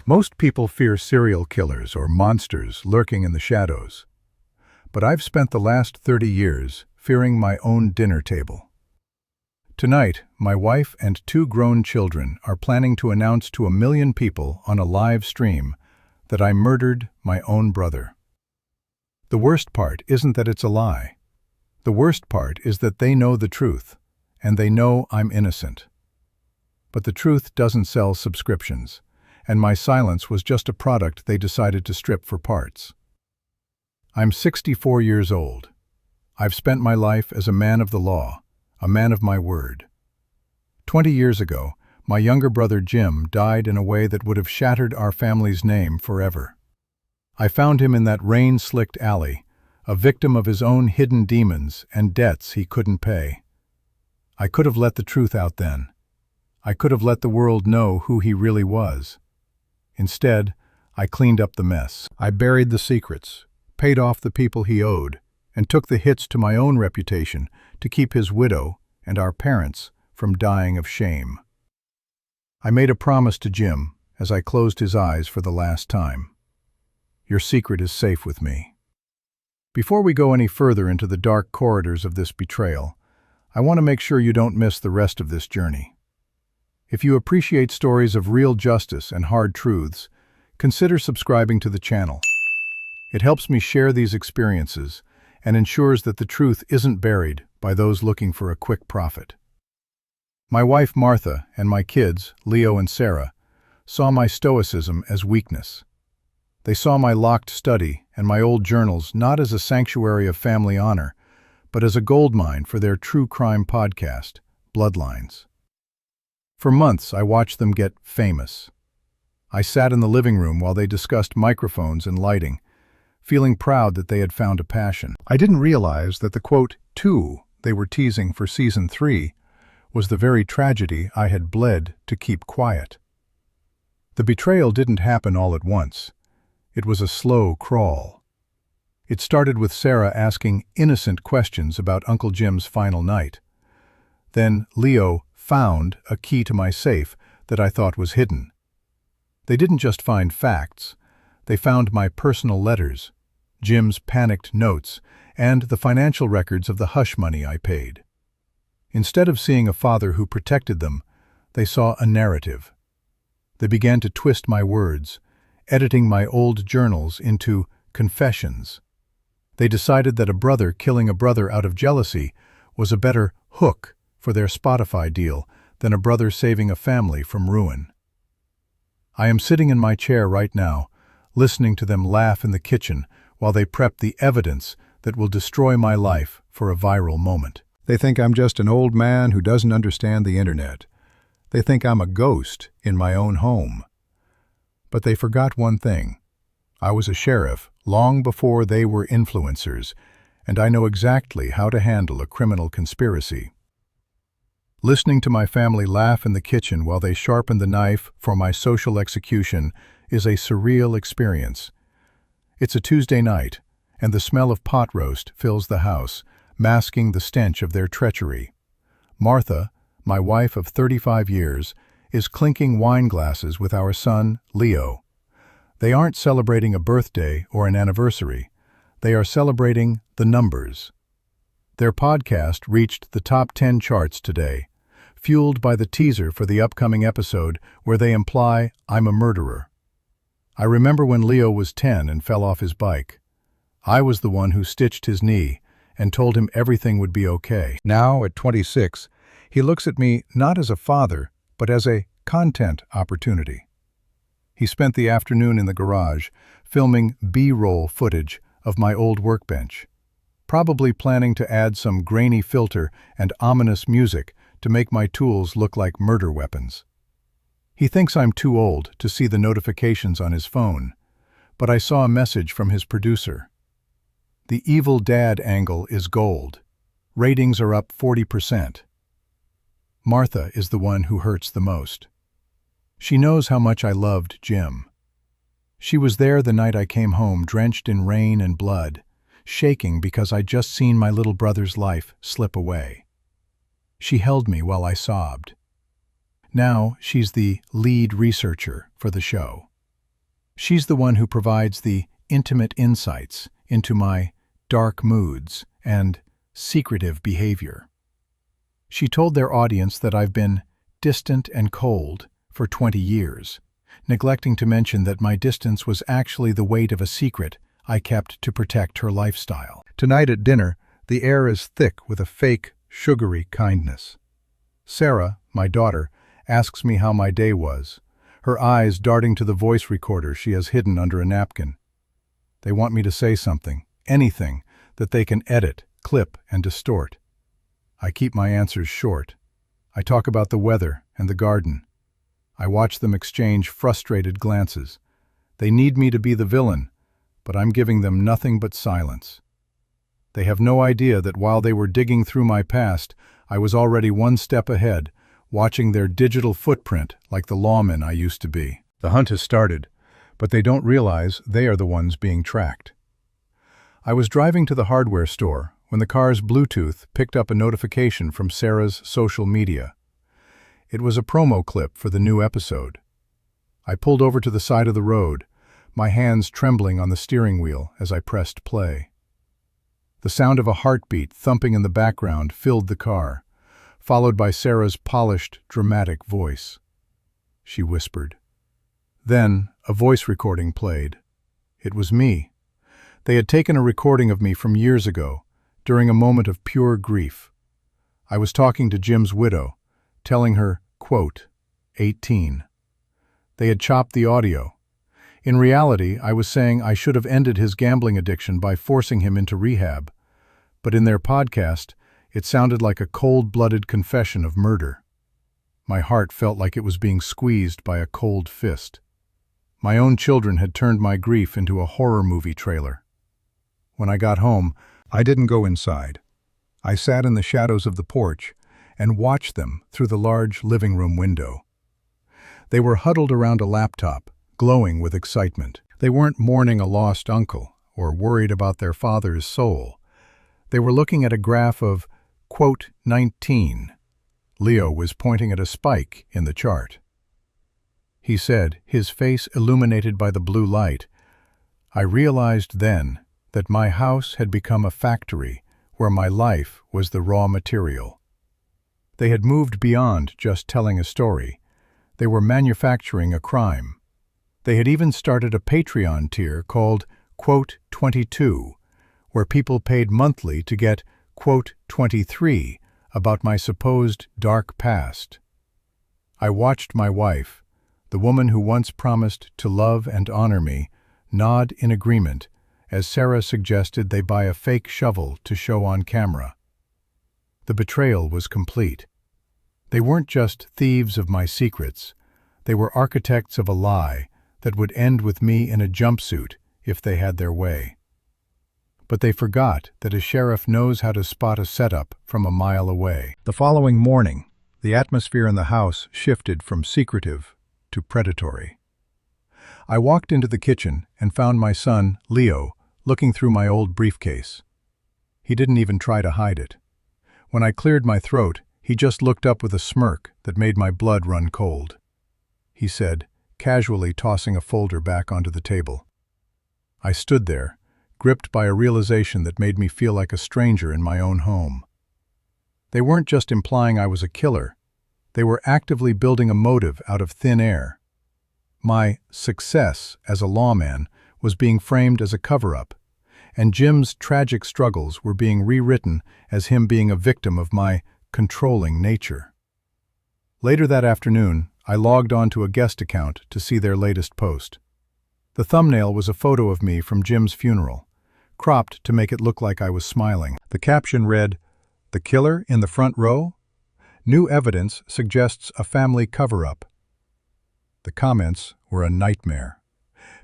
Most people fear serial killers or monsters lurking in the shadows. But I've spent the last 30 years fearing my own dinner table. Tonight, my wife and 2 grown children are planning to announce to 1 million people on a live stream that I murdered my own brother. The worst part isn't that it's a lie. The worst part is that they know the truth, and they know I'm innocent. But the truth doesn't sell subscriptions, and my silence was just a product they decided to strip for parts. I'm 64 years old. I've spent my life as a man of the law, a man of my word. 20 years ago, my younger brother Jim died in a way that would have shattered our family's name forever. I found him in that rain-slicked alley, a victim of his own hidden demons and debts he couldn't pay. I could have let the truth out then. I could have let the world know who he really was. Instead, I cleaned up the mess. I buried the secrets, paid off the people he owed, and took the hits to my own reputation to keep his widow and our parents from dying of shame. I made a promise to Jim as I closed his eyes for the last time. Your secret is safe with me. Before we go any further into the dark corridors of this betrayal, I want to make sure you don't miss the rest of this journey. If you appreciate stories of real justice and hard truths, consider subscribing to the channel. It helps me share these experiences and ensures that the truth isn't buried by those looking for a quick profit. My wife Martha and my kids, Leo and Sarah, saw my stoicism as weakness. They saw my locked study and my old journals not as a sanctuary of family honor, but as a goldmine for their true crime podcast, Bloodlines. For months, I watched them get famous. I sat in the living room while they discussed microphones and lighting, feeling proud that they had found a passion. I didn't realize that the quote, 2 they were teasing for season 3 was the very tragedy I had bled to keep quiet. The betrayal didn't happen all at once. It was a slow crawl. It started with Sarah asking innocent questions about Uncle Jim's final night. Then Leo found a key to my safe that I thought was hidden. They didn't just find facts. They found my personal letters, Jim's panicked notes, and the financial records of the hush money I paid. Instead of seeing a father who protected them, they saw a narrative. They began to twist my words, editing my old journals into confessions. They decided that a brother killing a brother out of jealousy was a better hook for their Spotify deal than a brother saving a family from ruin. I am sitting in my chair right now, listening to them laugh in the kitchen while they prep the evidence that will destroy my life for a viral moment. They think I'm just an old man who doesn't understand the internet. They think I'm a ghost in my own home. But they forgot one thing. I was a sheriff long before they were influencers, and I know exactly how to handle a criminal conspiracy. Listening to my family laugh in the kitchen while they sharpen the knife for my social execution is a surreal experience. It's a Tuesday night, and the smell of pot roast fills the house, masking the stench of their treachery. Martha, my wife of 35 years, is clinking wine glasses with our son, Leo. They aren't celebrating a birthday or an anniversary. They are celebrating the numbers. Their podcast reached the top 10 charts today, fueled by the teaser for the upcoming episode where they imply I'm a murderer. I remember when Leo was 10 and fell off his bike. I was the one who stitched his knee and told him everything would be okay. Now, at 26, he looks at me not as a father, but as a content opportunity. He spent the afternoon in the garage, filming B-roll footage of my old workbench, probably planning to add some grainy filter and ominous music to make my tools look like murder weapons. He thinks I'm too old to see the notifications on his phone, but I saw a message from his producer. The evil dad angle is gold. Ratings are up 40%. Martha is the one who hurts the most. She knows how much I loved Jim. She was there the night I came home drenched in rain and blood, shaking because I'd just seen my little brother's life slip away. She held me while I sobbed. Now she's the lead researcher for the show. She's the one who provides the intimate insights into my dark moods and secretive behavior. She told their audience that I've been distant and cold for 20 years, neglecting to mention that my distance was actually the weight of a secret I kept to protect her lifestyle. Tonight at dinner, the air is thick with a fake, sugary kindness. Sarah, my daughter, asks me how my day was, her eyes darting to the voice recorder she has hidden under a napkin. They want me to say something, anything, that they can edit, clip, and distort. I keep my answers short. I talk about the weather and the garden. I watch them exchange frustrated glances. They need me to be the villain, but I'm giving them nothing but silence. They have no idea that while they were digging through my past, I was already one step ahead, watching their digital footprint like the lawman I used to be. The hunt has started, but they don't realize they are the ones being tracked. I was driving to the hardware store when the car's Bluetooth picked up a notification from Sarah's social media. It was a promo clip for the new episode. I pulled over to the side of the road, my hands trembling on the steering wheel as I pressed play. The sound of a heartbeat thumping in the background filled the car, followed by Sarah's polished, dramatic voice. She whispered. Then, a voice recording played. It was me. They had taken a recording of me from years ago, during a moment of pure grief. I was talking to Jim's widow, telling her, quote, 18. They had chopped the audio. In reality, I was saying I should have ended his gambling addiction by forcing him into rehab. But in their podcast, it sounded like a cold-blooded confession of murder. My heart felt like it was being squeezed by a cold fist. My own children had turned my grief into a horror movie trailer. When I got home, I didn't go inside. I sat in the shadows of the porch and watched them through the large living room window. They were huddled around a laptop, glowing with excitement. They weren't mourning a lost uncle or worried about their father's soul. They were looking at a graph of, quote, 19. Leo was pointing at a spike in the chart. He said, his face illuminated by the blue light, I realized then that my house had become a factory where my life was the raw material. They had moved beyond just telling a story. They were manufacturing a crime. They had even started a Patreon tier called, quote, 22, where people paid monthly to get, quote, 23 about my supposed dark past. I watched my wife, the woman who once promised to love and honor me, nod in agreement as Sarah suggested they buy a fake shovel to show on camera. The betrayal was complete. They weren't just thieves of my secrets. They were architects of a lie that would end with me in a jumpsuit if they had their way. But they forgot that a sheriff knows how to spot a setup from a mile away. The following morning, the atmosphere in the house shifted from secretive to predatory. I walked into the kitchen and found my son, Leo, looking through my old briefcase. He didn't even try to hide it. When I cleared my throat, he just looked up with a smirk that made my blood run cold. He said, casually tossing a folder back onto the table. I stood there, gripped by a realization that made me feel like a stranger in my own home. They weren't just implying I was a killer. They were actively building a motive out of thin air. My success as a lawman was being framed as a cover-up, and Jim's tragic struggles were being rewritten as him being a victim of my controlling nature. Later that afternoon, I logged onto a guest account to see their latest post. The thumbnail was a photo of me from Jim's funeral, cropped to make it look like I was smiling. The caption read, "The killer in the front row? New evidence suggests a family cover-up." The comments were a nightmare.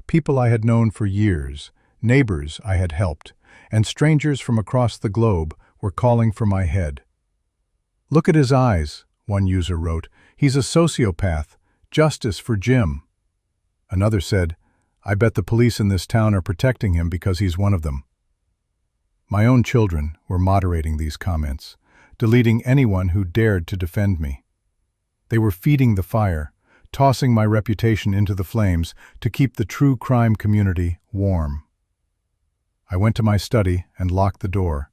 People I had known for years, neighbors I had helped, and strangers from across the globe were calling for my head. "Look at his eyes," one user wrote. "He's a sociopath. Justice for Jim." Another said, "I bet the police in this town are protecting him because he's one of them." My own children were moderating these comments, deleting anyone who dared to defend me. They were feeding the fire, tossing my reputation into the flames to keep the true crime community warm. I went to my study and locked the door,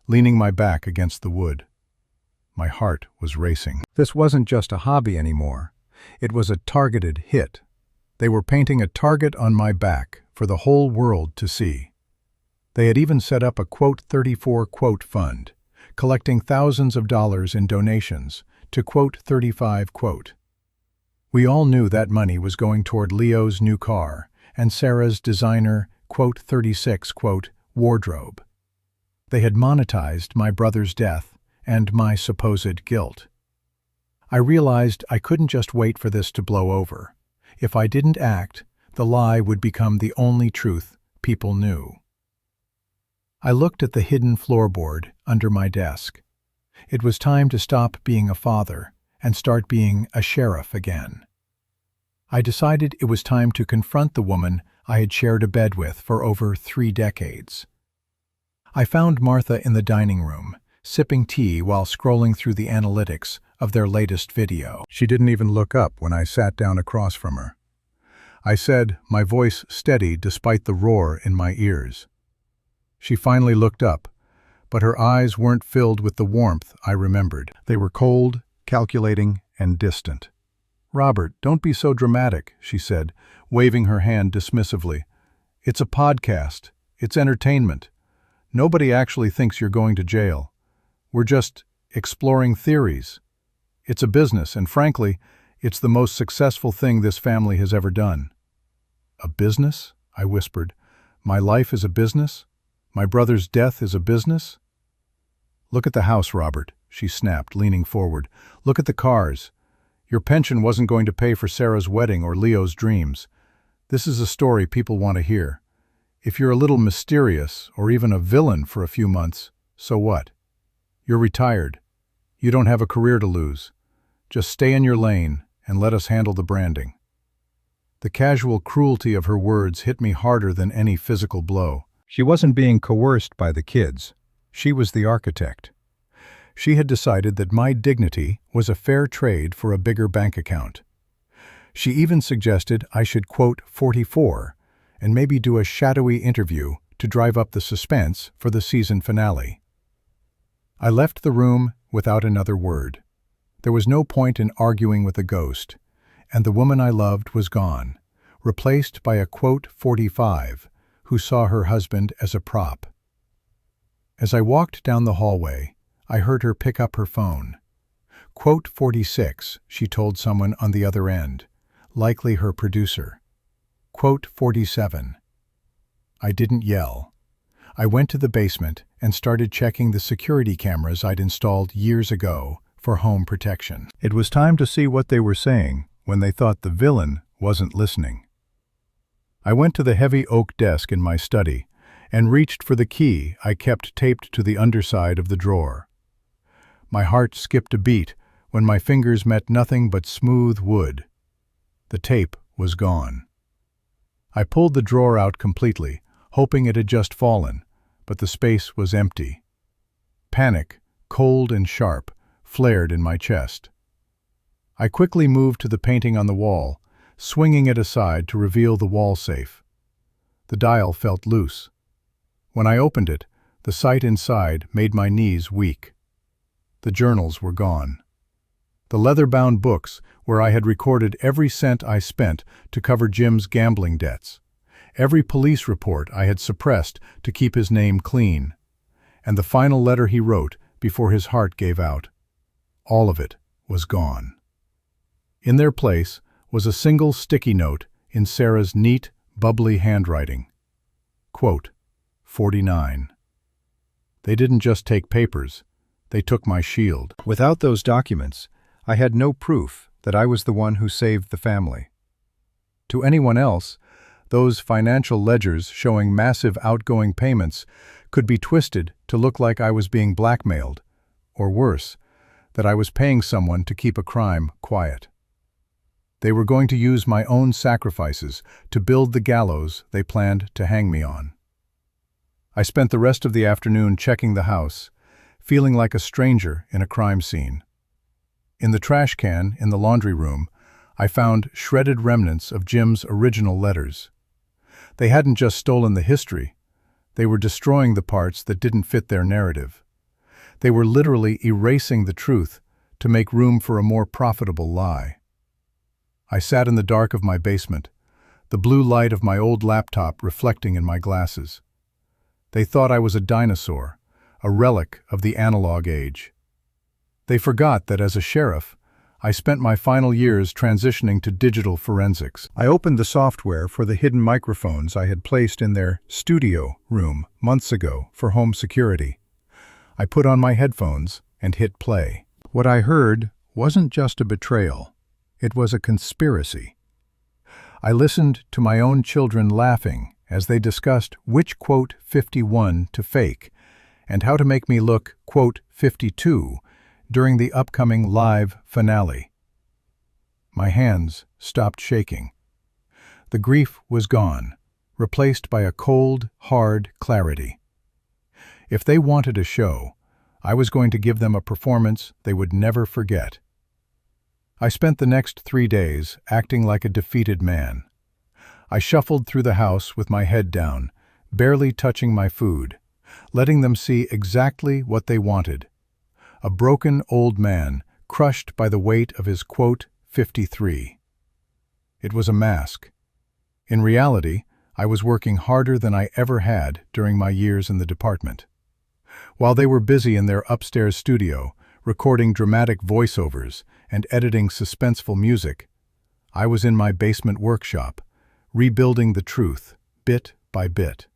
leaning my back against the wood. My heart was racing. This wasn't just a hobby anymore. It was a targeted hit. They were painting a target on my back for the whole world to see. They had even set up a .34 fund, collecting thousands of dollars in donations to .35. We all knew that money was going toward Leo's new car and Sarah's designer .36 wardrobe. They had monetized my brother's death and my supposed guilt. I realized I couldn't just wait for this to blow over. If I didn't act, the lie would become the only truth people knew. I looked at the hidden floorboard under my desk. It was time to stop being a father and start being a sheriff again. I decided it was time to confront the woman I had shared a bed with for over 3 decades. I found Martha in the dining room, sipping tea while scrolling through the analytics of their latest video. She didn't even look up when I sat down across from her. I said, my voice steady despite the roar in my ears. She finally looked up, but her eyes weren't filled with the warmth I remembered. They were cold, calculating, and distant. "Robert, don't be so dramatic," she said, waving her hand dismissively. "It's a podcast. It's entertainment. Nobody actually thinks you're going to jail. We're just exploring theories. It's a business, and frankly, it's the most successful thing this family has ever done." "A business?" I whispered. "My life is a business? My brother's death is a business?" "Look at the house, Robert," she snapped, leaning forward. "Look at the cars. Your pension wasn't going to pay for Sarah's wedding or Leo's dreams. This is a story people want to hear. If you're a little mysterious, or even a villain for a few months, so what? You're retired. You don't have a career to lose. Just stay in your lane and let us handle the branding." The casual cruelty of her words hit me harder than any physical blow. She wasn't being coerced by the kids. She was the architect. She had decided that my dignity was a fair trade for a bigger bank account. She even suggested I should quote 44 and maybe do a shadowy interview to drive up the suspense for the season finale. I left the room without another word. There was no point in arguing with a ghost, and the woman I loved was gone, replaced by a quote 45 who saw her husband as a prop. As I walked down the hallway, I heard her pick up her phone. Quote 46, she told someone on the other end, likely her producer. Quote 47. I didn't yell. I went to the basement and started checking the security cameras I'd installed years ago for home protection. It was time to see what they were saying when they thought the villain wasn't listening. I went to the heavy oak desk in my study and reached for the key I kept taped to the underside of the drawer. My heart skipped a beat when my fingers met nothing but smooth wood. The tape was gone. I pulled the drawer out completely, hoping it had just fallen, but the space was empty. Panic, cold and sharp, flared in my chest. I quickly moved to the painting on the wall, swinging it aside to reveal the wall safe. The dial felt loose. When I opened it, the sight inside made my knees weak. The journals were gone. The leather-bound books where I had recorded every cent I spent to cover Jim's gambling debts, every police report I had suppressed to keep his name clean, and the final letter he wrote before his heart gave out. All of it was gone. In their place was a single sticky note in Sarah's neat, bubbly handwriting. Quote, 49. They didn't just take papers, they took my shield. Without those documents, I had no proof that I was the one who saved the family. To anyone else, those financial ledgers showing massive outgoing payments could be twisted to look like I was being blackmailed, or worse, that I was paying someone to keep a crime quiet. They were going to use my own sacrifices to build the gallows they planned to hang me on. I spent the rest of the afternoon checking the house, feeling like a stranger in a crime scene. In the trash can in the laundry room, I found shredded remnants of Jim's original letters. They hadn't just stolen the history, they were destroying the parts that didn't fit their narrative. They were literally erasing the truth to make room for a more profitable lie. I sat in the dark of my basement, the blue light of my old laptop reflecting in my glasses. They thought I was a dinosaur, a relic of the analog age. They forgot that as a sheriff, I spent my final years transitioning to digital forensics. I opened the software for the hidden microphones I had placed in their studio room months ago for home security. I put on my headphones and hit play. What I heard wasn't just a betrayal, it was a conspiracy. I listened to my own children laughing as they discussed which quote 51 to fake and how to make me look quote 52 during the upcoming live finale. My hands stopped shaking. The grief was gone, replaced by a cold, hard clarity. If they wanted a show, I was going to give them a performance they would never forget. I spent the next 3 days acting like a defeated man. I shuffled through the house with my head down, barely touching my food, letting them see exactly what they wanted. A broken old man, crushed by the weight of his quote 53. It was a mask. In reality, I was working harder than I ever had during my years in the department. While they were busy in their upstairs studio, recording dramatic voiceovers and editing suspenseful music, I was in my basement workshop, rebuilding the truth, bit by bit.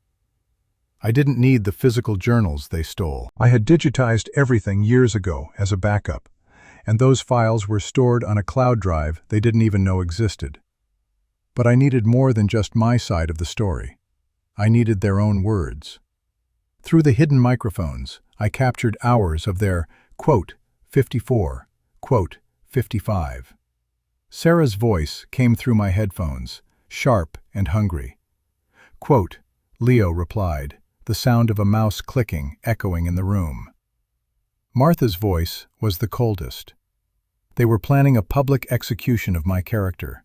I didn't need the physical journals they stole. I had digitized everything years ago as a backup, and those files were stored on a cloud drive they didn't even know existed. But I needed more than just my side of the story. I needed their own words. Through the hidden microphones, I captured hours of their quote 54, quote 55. Sarah's voice came through my headphones, sharp and hungry. Quote, Leo replied, the sound of a mouse clicking echoing in the room. Martha's voice was the coldest. They were planning a public execution of my character.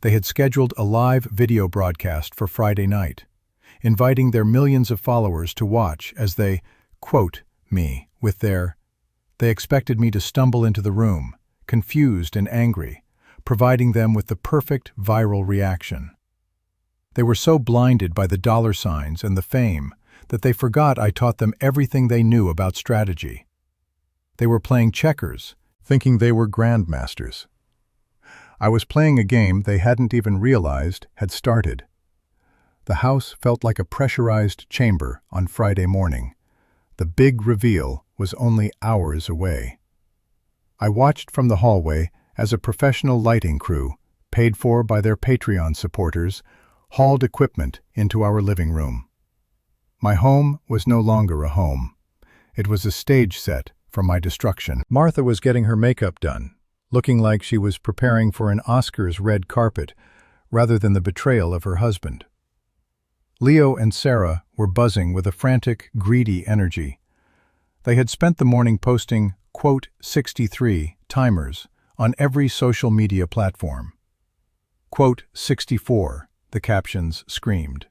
They had scheduled a live video broadcast for Friday night, inviting their millions of followers to watch as they, quote, me with their... They expected me to stumble into the room, confused and angry, providing them with the perfect viral reaction. They were so blinded by the dollar signs and the fame that they forgot I taught them everything they knew about strategy. They were playing checkers, thinking they were grandmasters. I was playing a game they hadn't even realized had started. The house felt like a pressurized chamber on Friday morning. The big reveal was only hours away. I watched from the hallway as a professional lighting crew, paid for by their Patreon supporters, hauled equipment into our living room. My home was no longer a home. It was a stage set for my destruction. Martha was getting her makeup done, looking like she was preparing for an Oscars red carpet rather than the betrayal of her husband. Leo and Sarah were buzzing with a frantic, greedy energy. They had spent the morning posting, quote, 63 timers on every social media platform. Quote, 64, the captions screamed.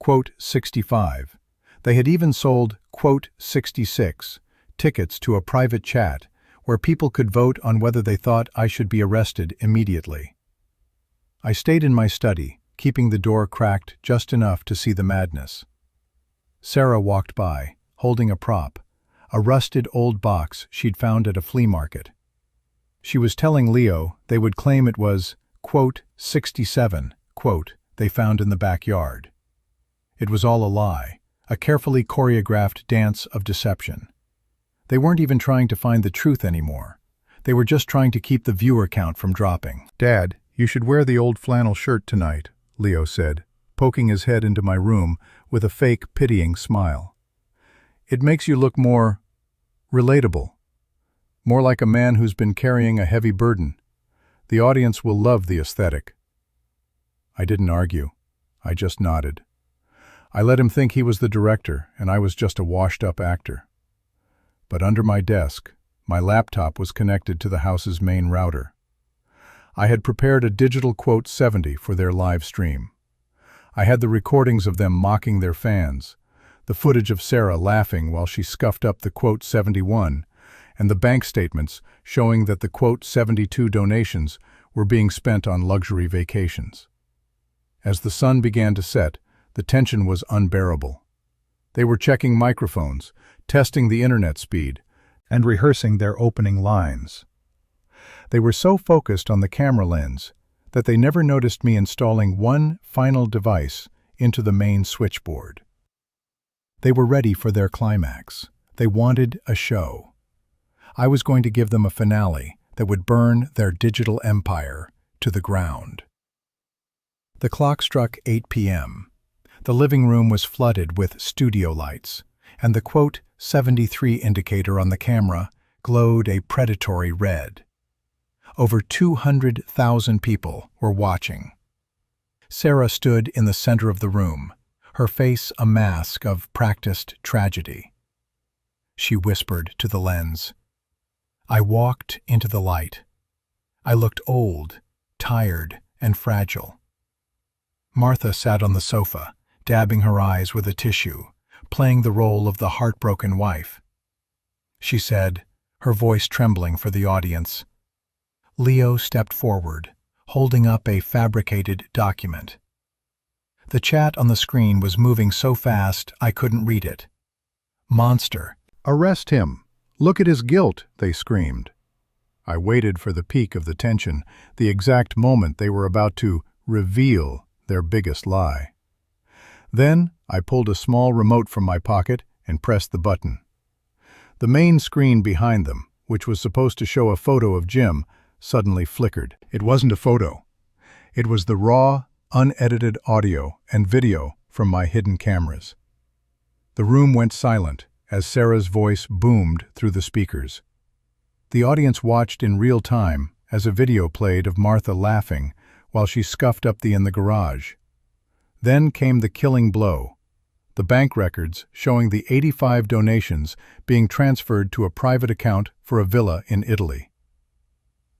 Quote, 65. They had even sold, quote, 66, tickets to a private chat where people could vote on whether they thought I should be arrested immediately. I stayed in my study, keeping the door cracked just enough to see the madness. Sarah walked by, holding a prop, a rusted old box she'd found at a flea market. She was telling Leo they would claim it was, quote, 67, quote, they found in the backyard. It was all a lie, a carefully choreographed dance of deception. They weren't even trying to find the truth anymore. They were just trying to keep the viewer count from dropping. Dad, you should wear the old flannel shirt tonight, Leo said, poking his head into my room with a fake, pitying smile. It makes you look more relatable, more like a man who's been carrying a heavy burden. The audience will love the aesthetic. I didn't argue. I just nodded. I let him think he was the director and I was just a washed-up actor. But under my desk, my laptop was connected to the house's main router. I had prepared a digital quote 70 for their live stream. I had the recordings of them mocking their fans, the footage of Sarah laughing while she scuffed up the quote 71, and the bank statements showing that the quote 72 donations were being spent on luxury vacations. As the sun began to set, the tension was unbearable. They were checking microphones, testing the internet speed, and rehearsing their opening lines. They were so focused on the camera lens that they never noticed me installing one final device into the main switchboard. They were ready for their climax. They wanted a show. I was going to give them a finale that would burn their digital empire to the ground. The clock struck 8 p.m. The living room was flooded with studio lights, and the quote 73 indicator on the camera glowed a predatory red. Over 200,000 people were watching. Sarah stood in the center of the room, her face a mask of practiced tragedy. She whispered to the lens. I walked into the light. I looked old, tired, and fragile. Martha sat on the sofa, dabbing her eyes with a tissue, playing the role of the heartbroken wife. She said, her voice trembling for the audience. Leo stepped forward, holding up a fabricated document. The chat on the screen was moving so fast I couldn't read it. Monster. Arrest him. Look at his guilt, they screamed. I waited for the peak of the tension, the exact moment they were about to reveal their biggest lie. Then I pulled a small remote from my pocket and pressed the button. The main screen behind them, which was supposed to show a photo of Jim, suddenly flickered. It wasn't a photo. It was the raw, unedited audio and video from my hidden cameras. The room went silent as Sarah's voice boomed through the speakers. The audience watched in real time as a video played of Martha laughing while she scuffed up in the garage. Then came the killing blow, the bank records showing the 85 donations being transferred to a private account for a villa in Italy.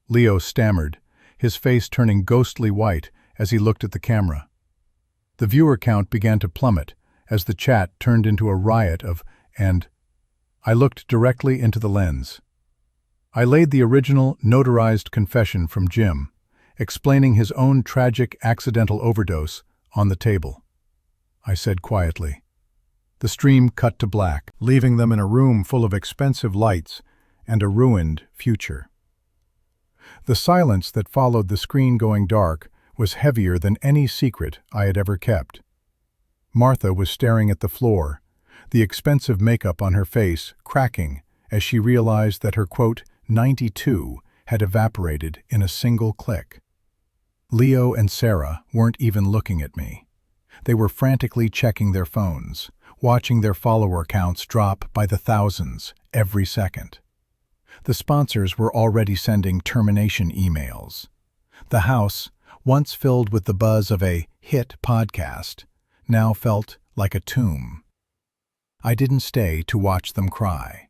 Leo stammered, his face turning ghostly white as he looked at the camera. The viewer count began to plummet as the chat turned into a riot of "and." I looked directly into the lens. I laid the original notarized confession from Jim, explaining his own tragic accidental overdose, on the table. I said quietly. The stream cut to black, leaving them in a room full of expensive lights and a ruined future. The silence that followed the screen going dark was heavier than any secret I had ever kept. Martha was staring at the floor, the expensive makeup on her face cracking as she realized that her quote 92 had evaporated in a single click. Leo and Sarah weren't even looking at me. They were frantically checking their phones, watching their follower counts drop by the thousands every second. The sponsors were already sending termination emails. The house, once filled with the buzz of a hit podcast, now felt like a tomb. I didn't stay to watch them cry.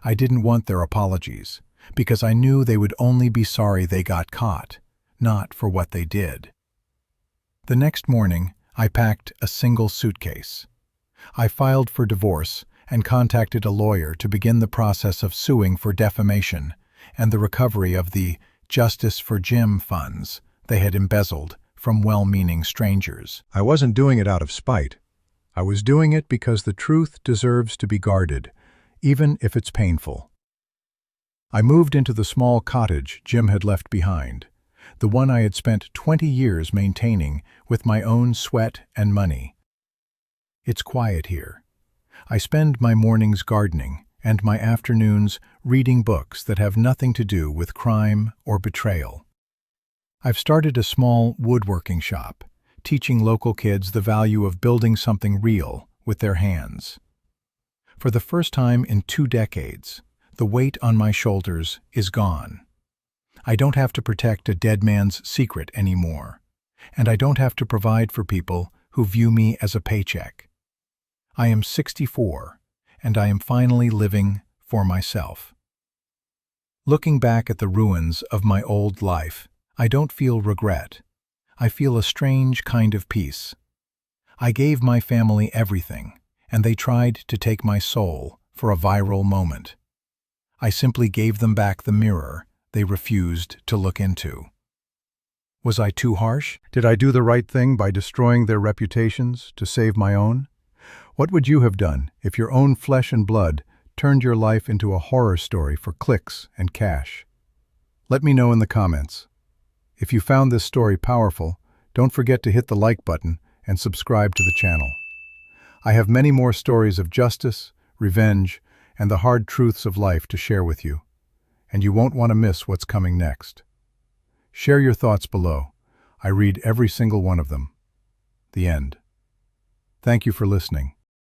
I didn't want their apologies, because I knew they would only be sorry they got caught, not for what they did. The next morning, I packed a single suitcase. I filed for divorce and contacted a lawyer to begin the process of suing for defamation and the recovery of the Justice for Jim funds they had embezzled from well-meaning strangers. I wasn't doing it out of spite. I was doing it because the truth deserves to be guarded, even if it's painful. I moved into the small cottage Jim had left behind, the one I had spent 20 years maintaining with my own sweat and money. It's quiet here. I spend my mornings gardening and my afternoons reading books that have nothing to do with crime or betrayal. I've started a small woodworking shop, teaching local kids the value of building something real with their hands. For the first time in 2 decades, the weight on my shoulders is gone. I don't have to protect a dead man's secret anymore, and I don't have to provide for people who view me as a paycheck. I am 64, and I am finally living for myself. Looking back at the ruins of my old life, I don't feel regret. I feel a strange kind of peace. I gave my family everything, and they tried to take my soul for a viral moment. I simply gave them back the mirror they refused to look into. Was I too harsh? Did I do the right thing by destroying their reputations to save my own? What would you have done if your own flesh and blood turned your life into a horror story for clicks and cash? Let me know in the comments. If you found this story powerful, don't forget to hit the like button and subscribe to the channel. I have many more stories of justice, revenge, and the hard truths of life to share with you, and you won't want to miss what's coming next. Share your thoughts below. I read every single one of them. The end. Thank you for listening.